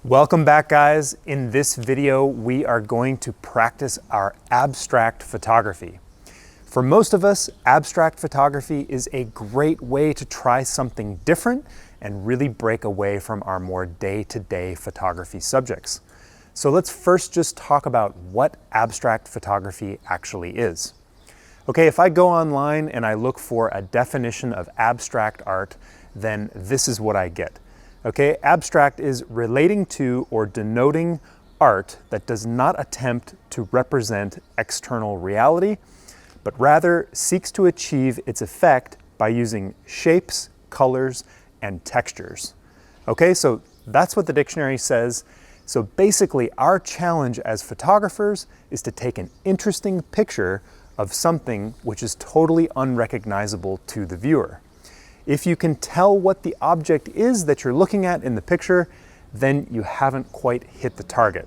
Welcome back, guys. In this video, we are going to practice our abstract photography. For most of us, abstract photography is a great way to try something different and really break away from our more day-to-day photography subjects. So let's first just talk about what abstract photography actually is. Okay, if I go online and I look for a definition of abstract art, then this is what I get. Okay, abstract is relating to or denoting art that does not attempt to represent external reality, but rather seeks to achieve its effect by using shapes, colors, and textures. Okay, so that's what the dictionary says. So basically, our challenge as photographers is to take an interesting picture of something which is totally unrecognizable to the viewer. If you can tell what the object is that you're looking at in the picture, then you haven't quite hit the target.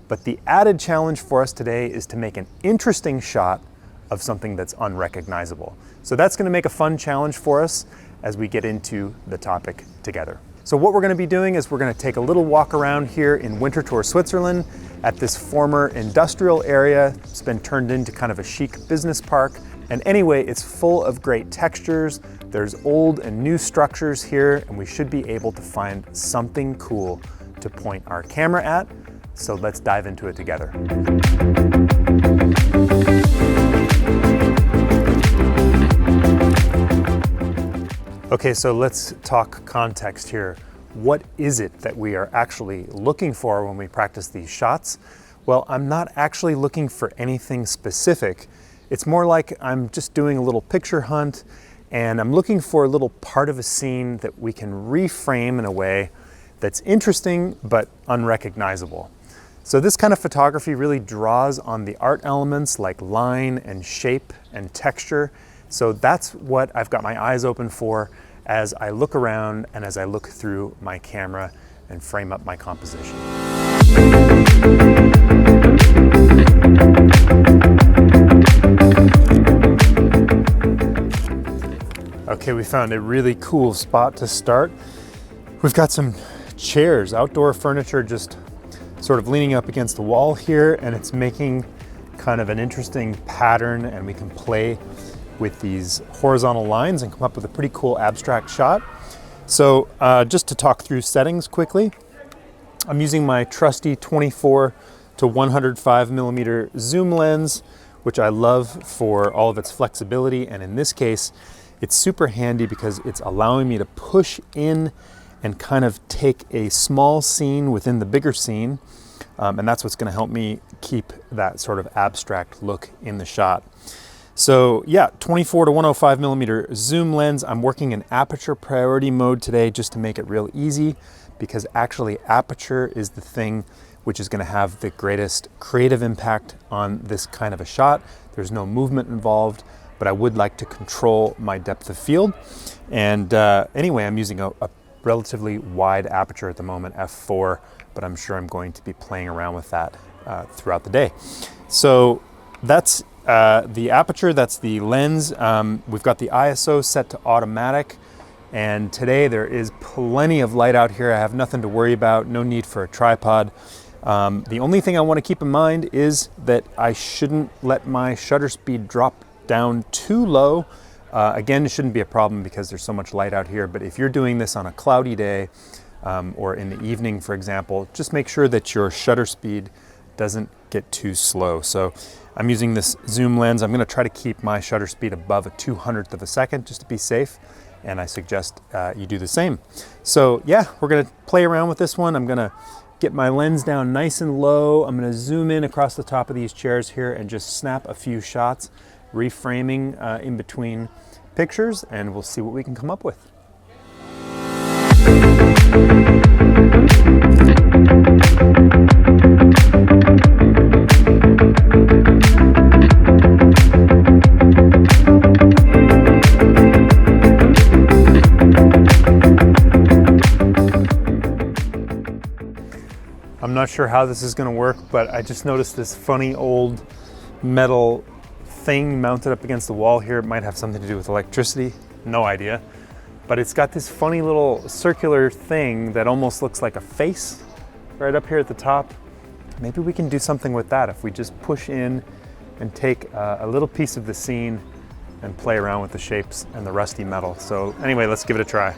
But the added challenge for us today is to make an interesting shot of something that's unrecognizable. So that's going to make a fun challenge for us as we get into the topic together. So what we're going to be doing is we're going to take a little walk around here in Winterthur, Switzerland at this former industrial area. It's been turned into kind of a chic business park. And anyway, it's full of great textures. There's old and new structures here, and we should be able to find something cool to point our camera at. So let's dive into it together. Okay, so let's talk context here. What is it that we are actually looking for when we practice these shots? Well, I'm not actually looking for anything specific. It's more like I'm just doing a little picture hunt, and I'm looking for a little part of a scene that we can reframe in a way that's interesting but unrecognizable. So this kind of photography really draws on the art elements like line and shape and texture. So that's what I've got my eyes open for as I look around and as I look through my camera and frame up my composition. Okay, we found a really cool spot to start. We've got some chairs, outdoor furniture, just sort of leaning up against the wall here, and it's making kind of an interesting pattern, and we can play with these horizontal lines and come up with a pretty cool abstract shot. So just to talk through settings quickly, I'm using my trusty 24 to 105 millimeter zoom lens, which I love for all of its flexibility. And in this case, it's super handy because it's allowing me to push in and kind of take a small scene within the bigger scene. And that's what's going to help me keep that sort of abstract look in the shot. So yeah, 24 to 105 millimeter zoom lens. I'm working in aperture priority mode today just to make it real easy, because actually aperture is the thing which is going to have the greatest creative impact on this kind of a shot. There's no movement involved, but I would like to control my depth of field. And anyway, I'm using a relatively wide aperture at the moment, f4, but I'm sure I'm going to be playing around with that throughout the day. So that's the aperture, that's the lens. We've got the ISO set to automatic, and today there is plenty of light out here. I have nothing to worry about, no need for a tripod. The only thing I want to keep in mind is that I shouldn't let my shutter speed drop down too low. Again, it shouldn't be a problem because there's so much light out here, but if you're doing this on a cloudy day or in the evening, for example, just make sure that your shutter speed doesn't get too slow. So I'm using this zoom lens. I'm going to try to keep my shutter speed above a 200th of a second just to be safe, and I suggest you do the same. So yeah, we're going to play around with this one. I'm going to get my lens down nice and low. I'm going to zoom in across the top of these chairs here and just snap a few shots, reframing in between pictures, and we'll see what we can come up with. I'm not sure how this is going to work, but I just noticed this funny old metal thing mounted up against the wall here. It might have something to do with electricity, no idea. But it's got this funny little circular thing that almost looks like a face right up here at the top. Maybe we can do something with that if we just push in and take a little piece of the scene and play around with the shapes and the rusty metal. So anyway, let's give it a try.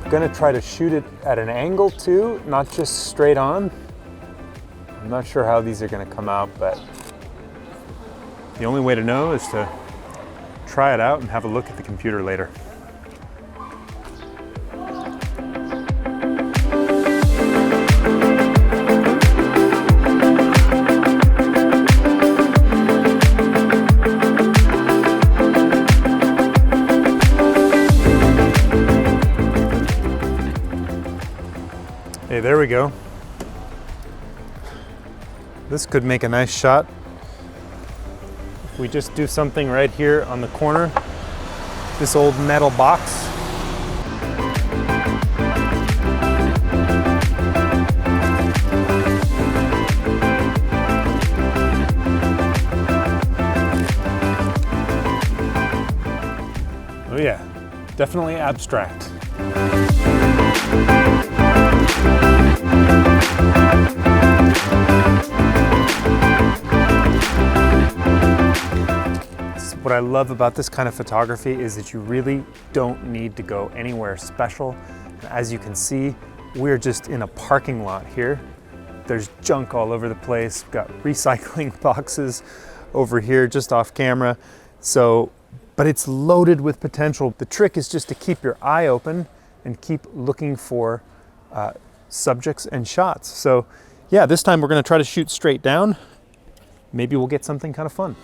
I'm gonna try to shoot it at an angle too, not just straight on. I'm not sure how these are gonna come out, but the only way to know is to try it out and have a look at the computer later. Hey, there we go. This could make a nice shot. If we just do something right here on the corner, this old metal box. Oh yeah, definitely abstract. What I love about this kind of photography is that you really don't need to go anywhere special. As you can see, we're just in a parking lot here. There's junk all over the place. We've got recycling boxes over here just off camera. But it's loaded with potential. The trick is just to keep your eye open and keep looking for subjects and shots. So yeah, this time we're gonna try to shoot straight down. Maybe we'll get something kind of fun.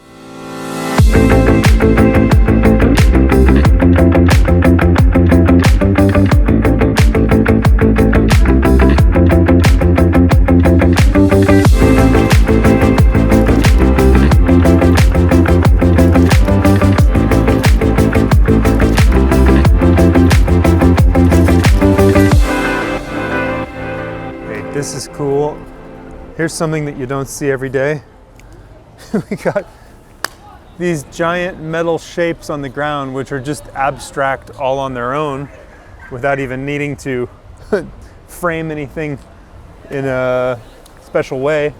Hey, this is cool. Here's something that you don't see every day. We got these giant metal shapes on the ground, which are just abstract all on their own without even needing to frame anything in a special way.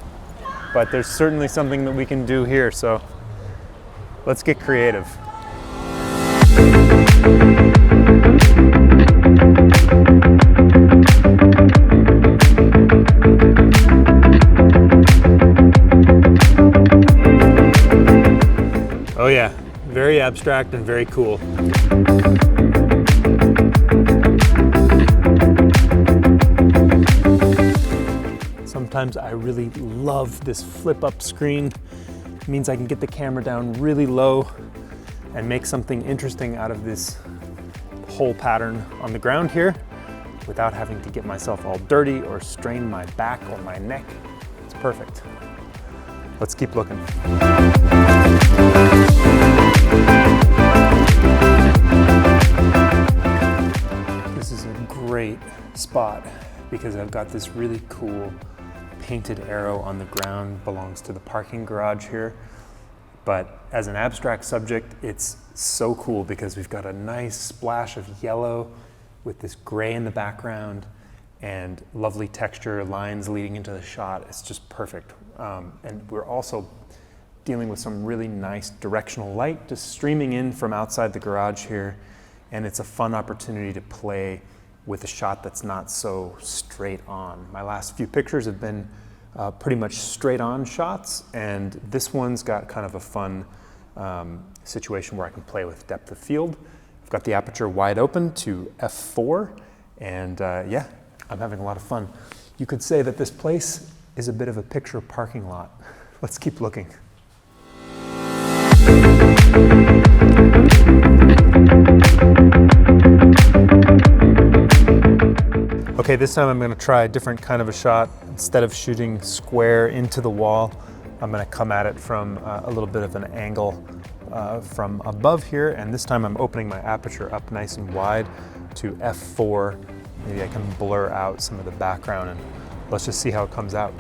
But there's certainly something that we can do here, so let's get creative. Oh yeah, very abstract and very cool. Sometimes I really love this flip up screen. It means I can get the camera down really low and make something interesting out of this hole pattern on the ground here without having to get myself all dirty or strain my back or my neck. It's perfect. Let's keep looking. This is a great spot because I've got this really cool painted arrow on the ground, belongs to the parking garage here. But as an abstract subject, it's so cool because we've got a nice splash of yellow with this gray in the background and lovely texture lines leading into the shot. It's just perfect. And we're also dealing with some really nice directional light just streaming in from outside the garage here. And it's a fun opportunity to play with a shot that's not so straight on. My last few pictures have been pretty much straight on shots, and this one's got kind of a fun situation where I can play with depth of field. I've got the aperture wide open to f4, and yeah, I'm having a lot of fun. You could say that this place is a bit of a picture parking lot. Let's keep looking. Okay, this time I'm going to try a different kind of a shot. Instead of shooting square into the wall, I'm going to come at it from a little bit of an angle from above here, and this time I'm opening my aperture up nice and wide to f4. Maybe I can blur out some of the background, and let's just see how it comes out.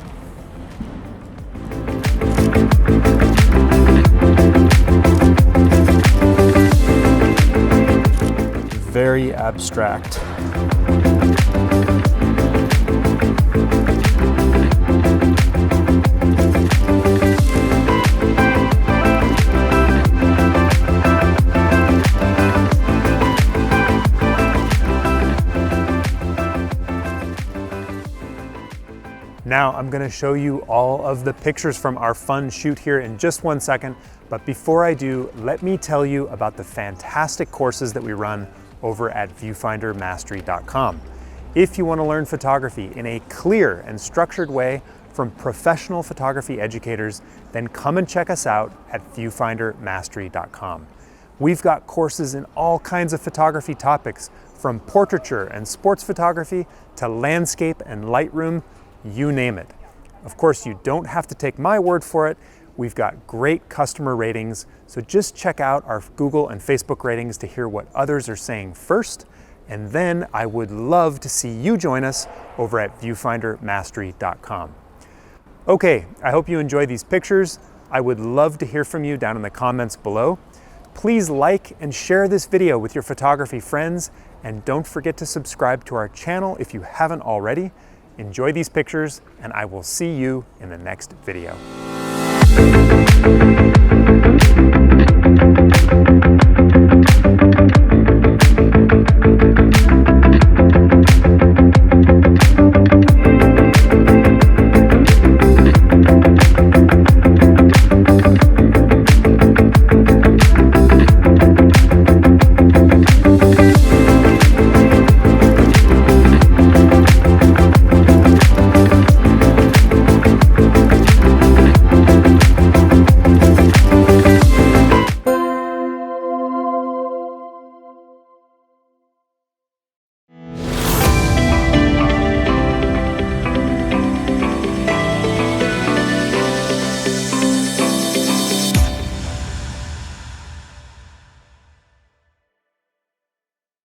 very abstract. Now I'm going to show you all of the pictures from our fun shoot here in just 1 second, but before I do, let me tell you about the fantastic courses that we run over at viewfindermastery.com. If you want to learn photography in a clear and structured way from professional photography educators, then come and check us out at viewfindermastery.com. We've got courses in all kinds of photography topics, from portraiture and sports photography to landscape and Lightroom, you name it. Of course, you don't have to take my word for it. We've got great customer ratings, so just check out our Google and Facebook ratings to hear what others are saying first, and then I would love to see you join us over at viewfindermastery.com. Okay, I hope you enjoy these pictures. I would love to hear from you down in the comments below. Please like and share this video with your photography friends, and don't forget to subscribe to our channel if you haven't already. Enjoy these pictures, and I will see you in the next video.